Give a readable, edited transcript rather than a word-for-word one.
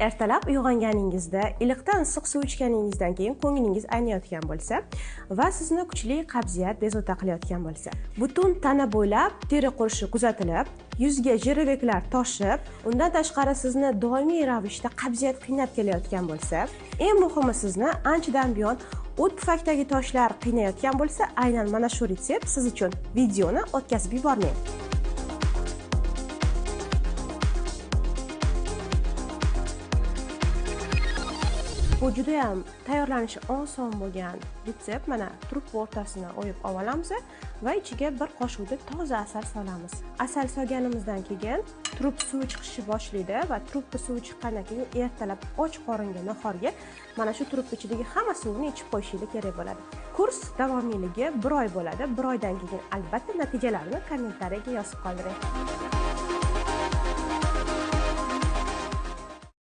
Ertalab uyg'onganingizda iliqdan issiq suv ichganingizdan keyin ko'nglingiz aynayotgan bo'lsa va sizni kuchli qabziyat bezovta qilayotgan bo'lsa, butun tana bo'ylab teri qurishi kuzatilib, yuzga jiroveklar toshib, undan tashqari sizni doimiy ravishda qabziyat qiynab kelayotgan bo'lsa, eng muhimi sizni anchadan buyon o't pufakdagi toshlar qiynayotgan bo'lsa, aynan mana shu retsept siz uchun. Videoni o'tkazib yubormang. Bu juda ham tayyorlanishi oson bo'lgan retsept. Mana trubka o'rtasini o'yib olamiz va ichiga bir qoshiqdek toza asal solamiz. Asal solganimizdan keyin trubka suvi chiqishni boshlaydi va trubka suvi chiqqandan keyin ertalab och qoringa nahorga mana shu trubka ichidagi hamma suvni ichib qo'yishingiz kerak bo'ladi. Kurs davomiyligi 1 oy bo'ladi. 1 oydan keyin albatta natijalarini kommentariyaga yozib qoldiring.